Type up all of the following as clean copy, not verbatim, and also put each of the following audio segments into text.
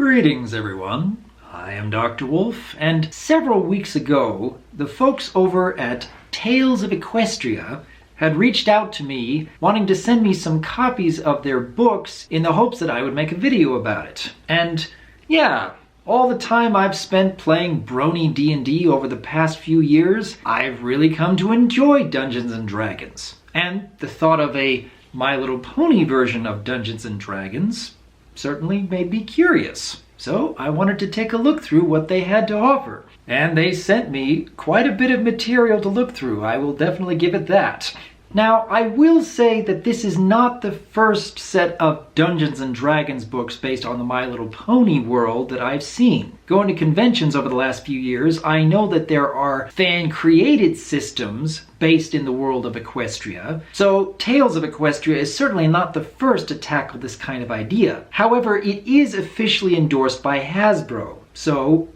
Greetings everyone, I am Dr. Wolf, and several weeks ago, the folks over at Tales of Equestria had reached out to me wanting to send me some copies of their books in the hopes that I would make a video about it. And yeah, all the time I've spent playing brony D&D over the past few years, I've really come to enjoy Dungeons & Dragons. And the thought of a My Little Pony version of Dungeons & Dragons certainly made me curious. So I wanted to take a look through what they had to offer. And they sent me quite a bit of material to look through, I will definitely give it that. Now, I will say that this is not the first set of Dungeons & Dragons books based on the My Little Pony world that I've seen. Going to conventions over the last few years, I know that there are fan-created systems based in the world of Equestria, so Tales of Equestria is certainly not the first to tackle this kind of idea. However, it is officially endorsed by Hasbro, so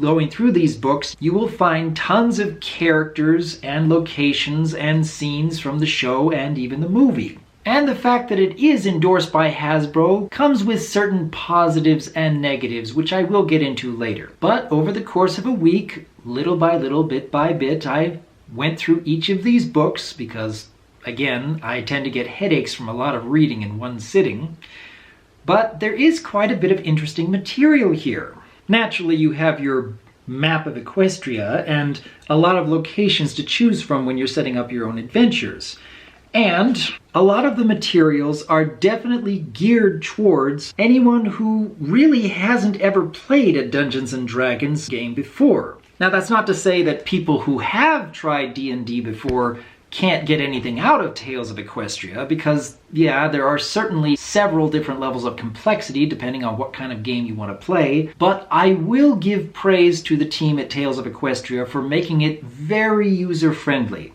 going through these books, you will find tons of characters and locations and scenes from the show and even the movie. And the fact that it is endorsed by Hasbro comes with certain positives and negatives, which I will get into later. But over the course of a week, little by little, bit by bit, I went through each of these books because, again, I tend to get headaches from a lot of reading in one sitting. But there is quite a bit of interesting material here. Naturally, you have your map of Equestria and a lot of locations to choose from when you're setting up your own adventures. And a lot of the materials are definitely geared towards anyone who really hasn't ever played a Dungeons & Dragons game before. Now, that's not to say that people who have tried D&D before can't get anything out of Tales of Equestria, because, yeah, there are certainly several different levels of complexity depending on what kind of game you want to play, but I will give praise to the team at Tales of Equestria for making it very user-friendly.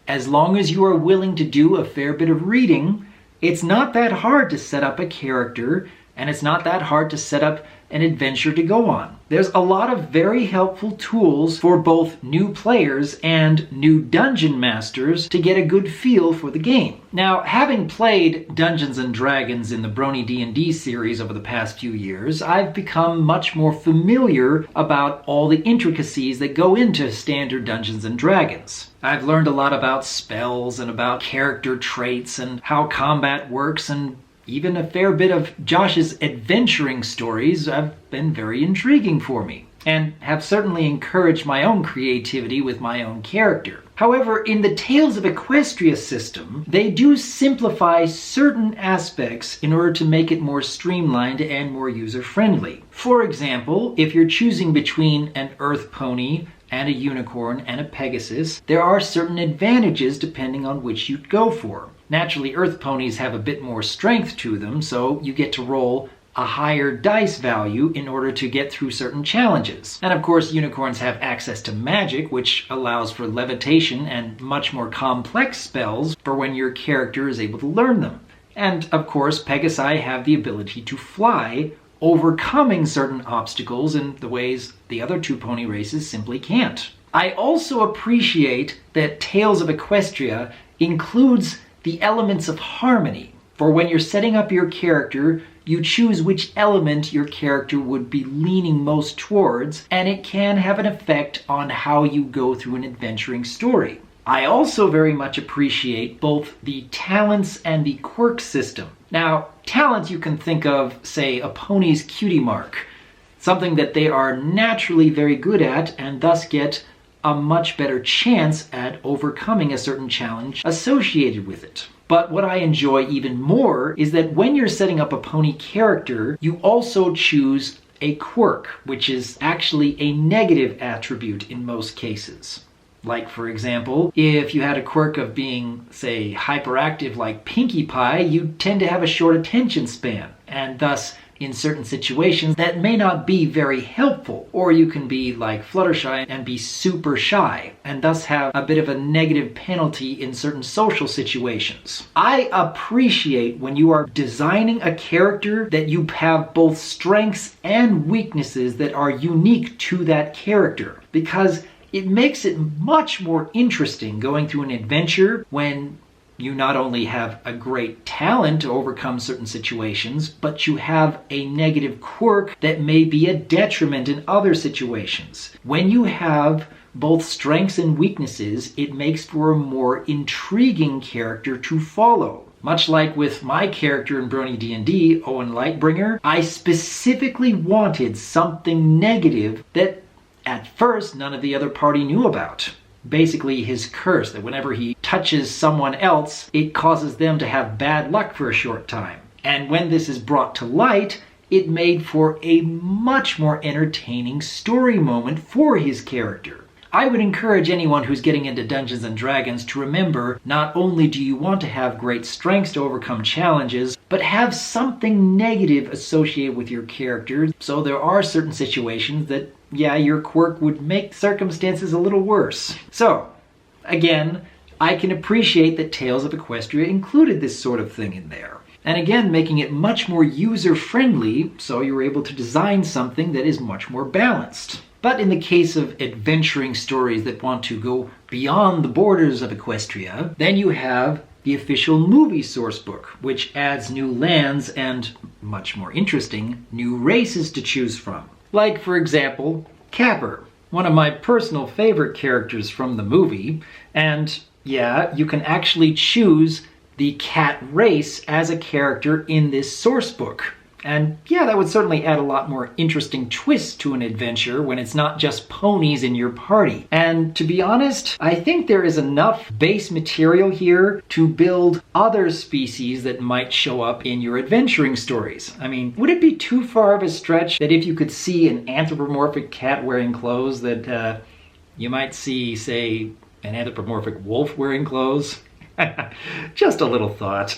As long as you are willing to do a fair bit of reading, it's not that hard to set up a character, and it's not that hard to set up an adventure to go on. There's a lot of very helpful tools for both new players and new dungeon masters to get a good feel for the game. Now, having played Dungeons & Dragons in the Brony D&D series over the past few years, I've become much more familiar about all the intricacies that go into standard Dungeons & Dragons. I've learned a lot about spells and about character traits and how combat works, and even a fair bit of Josh's adventuring stories have been very intriguing for me, and have certainly encouraged my own creativity with my own character. However, in the Tales of Equestria system, they do simplify certain aspects in order to make it more streamlined and more user-friendly. For example, if you're choosing between an Earth Pony and a Unicorn and a Pegasus, there are certain advantages depending on which you'd go for. Naturally, Earth Ponies have a bit more strength to them, so you get to roll a higher dice value in order to get through certain challenges. And of course, Unicorns have access to magic, which allows for levitation and much more complex spells for when your character is able to learn them. And of course, Pegasi have the ability to fly, overcoming certain obstacles in the ways the other two pony races simply can't. I also appreciate that Tales of Equestria includes the elements of harmony. For when you're setting up your character, you choose which element your character would be leaning most towards, and it can have an effect on how you go through an adventuring story. I also very much appreciate both the talents and the quirk system. Now, talents you can think of, say, a pony's cutie mark, something that they are naturally very good at and thus get a much better chance at overcoming a certain challenge associated with it. But what I enjoy even more is that when you're setting up a pony character, you also choose a quirk, which is actually a negative attribute in most cases. Like, for example, if you had a quirk of being, say, hyperactive like Pinkie Pie, you tend to have a short attention span, and thus, in certain situations, that may not be very helpful. Or you can be like Fluttershy and be super shy, and thus have a bit of a negative penalty in certain social situations. I appreciate when you are designing a character that you have both strengths and weaknesses that are unique to that character, because it makes it much more interesting going through an adventure when You not only have a great talent to overcome certain situations, but you have a negative quirk that may be a detriment in other situations. When you have both strengths and weaknesses, it makes for a more intriguing character to follow. Much like with my character in Brony D&D, Owen Lightbringer, I specifically wanted something negative that at first none of the other party knew about. Basically his curse, that whenever he touches someone else, it causes them to have bad luck for a short time. And when this is brought to light, it made for a much more entertaining story moment for his character. I would encourage anyone who's getting into Dungeons & Dragons to remember, not only do you want to have great strengths to overcome challenges, but have something negative associated with your character, so there are certain situations that, yeah, your quirk would make circumstances a little worse. So, again, I can appreciate that Tales of Equestria included this sort of thing in there. And again, making it much more user-friendly, so you're able to design something that is much more balanced. But in the case of adventuring stories that want to go beyond the borders of Equestria, then you have the official movie sourcebook, which adds new lands and, much more interesting, new races to choose from. Like, for example, Capper, one of my personal favorite characters from the movie, and yeah, you can actually choose the cat race as a character in this sourcebook. And yeah, that would certainly add a lot more interesting twists to an adventure when it's not just ponies in your party. And to be honest, I think there is enough base material here to build other species that might show up in your adventuring stories. I mean, would it be too far of a stretch that if you could see an anthropomorphic cat wearing clothes that you might see, say, an anthropomorphic wolf wearing clothes? Just a little thought.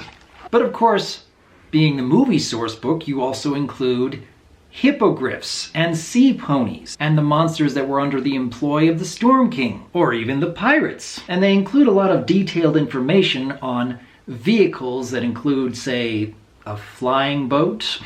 But of course, being the movie sourcebook, you also include hippogriffs and sea ponies and the monsters that were under the employ of the Storm King, or even the pirates. And they include a lot of detailed information on vehicles that include, say, a flying boat.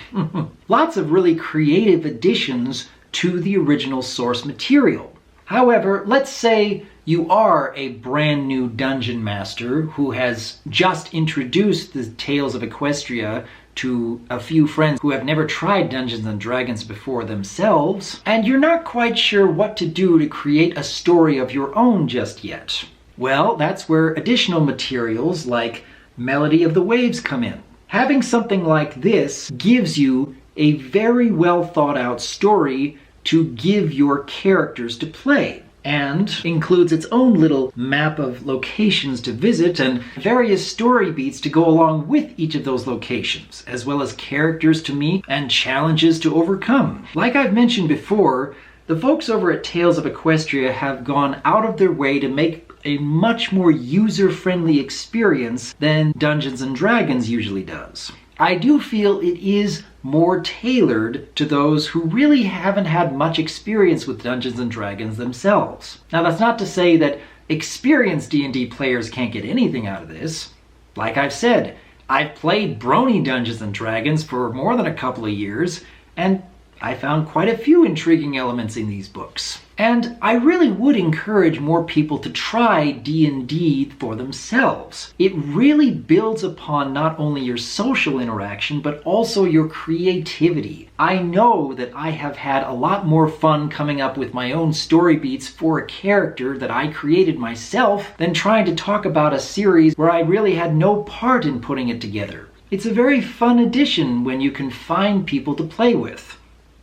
Lots of really creative additions to the original source material. However, let's say you are a brand new dungeon master who has just introduced the Tales of Equestria to a few friends who have never tried Dungeons & Dragons before themselves, and you're not quite sure what to do to create a story of your own just yet. Well, that's where additional materials like Melody of the Waves come in. Having something like this gives you a very well thought out story to give your characters to play, and includes its own little map of locations to visit and various story beats to go along with each of those locations, as well as characters to meet and challenges to overcome. Like I've mentioned before, the folks over at Tales of Equestria have gone out of their way to make a much more user-friendly experience than Dungeons & Dragons usually does. I do feel it is more tailored to those who really haven't had much experience with Dungeons & Dragons themselves. Now, that's not to say that experienced D&D players can't get anything out of this. Like I've said, I've played Brony Dungeons & Dragons for more than a couple of years, and I found quite a few intriguing elements in these books. And I really would encourage more people to try D&D for themselves. It really builds upon not only your social interaction, but also your creativity. I know that I have had a lot more fun coming up with my own story beats for a character that I created myself than trying to talk about a series where I really had no part in putting it together. It's a very fun addition when you can find people to play with.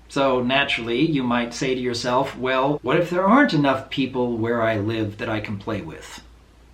So naturally, you might say to yourself, well, what if there aren't enough people where I live that I can play with?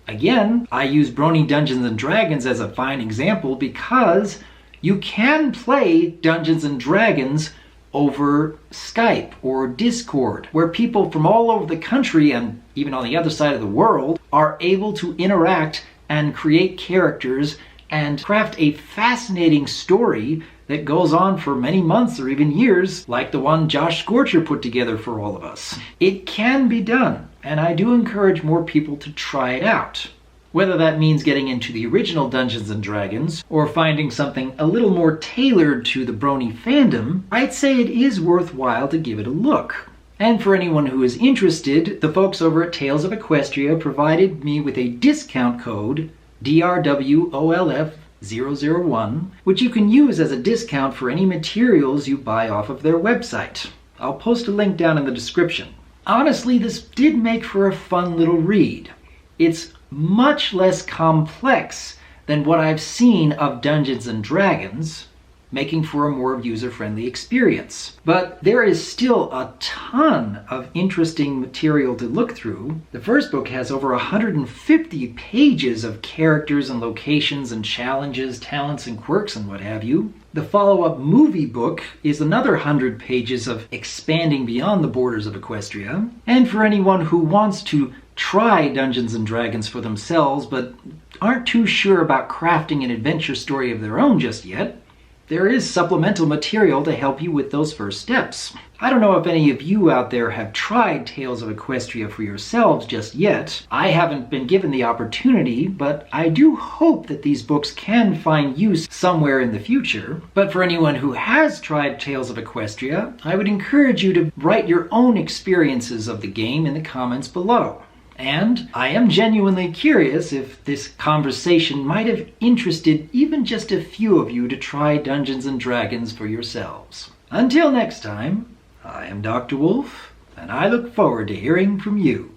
Again, I use Brony Dungeons & Dragons as a fine example because you can play Dungeons & Dragons over Skype or Discord, where people from all over the country and even on the other side of the world are able to interact and create characters and craft a fascinating story that goes on for many months or even years, like the one Josh Scorcher put together for all of us. It can be done, and I do encourage more people to try it out. Whether that means getting into the original Dungeons & Dragons, or finding something a little more tailored to the Brony fandom, I'd say it is worthwhile to give it a look. And for anyone who is interested, the folks over at Tales of Equestria provided me with a discount code DRWOLF001, which you can use as a discount for any materials you buy off of their website. I'll post a link down in the description. Honestly, this did make for a fun little read. It's much less complex than what I've seen of Dungeons & Dragons, making for a more user-friendly experience. But there is still a ton of interesting material to look through. The first book has over 150 pages of characters and locations and challenges, talents and quirks and what have you. The follow-up movie book is another 100 pages of expanding beyond the borders of Equestria. And for anyone who wants to try Dungeons & Dragons for themselves but aren't too sure about crafting an adventure story of their own just yet, there is supplemental material to help you with those first steps. I don't know if any of you out there have tried Tales of Equestria for yourselves just yet. I haven't been given the opportunity, but I do hope that these books can find use somewhere in the future. But for anyone who has tried Tales of Equestria, I would encourage you to write your own experiences of the game in the comments below. And I am genuinely curious if this conversation might have interested even just a few of you to try Dungeons & Dragons for yourselves. Until next time, I am Dr. Wolf, and I look forward to hearing from you.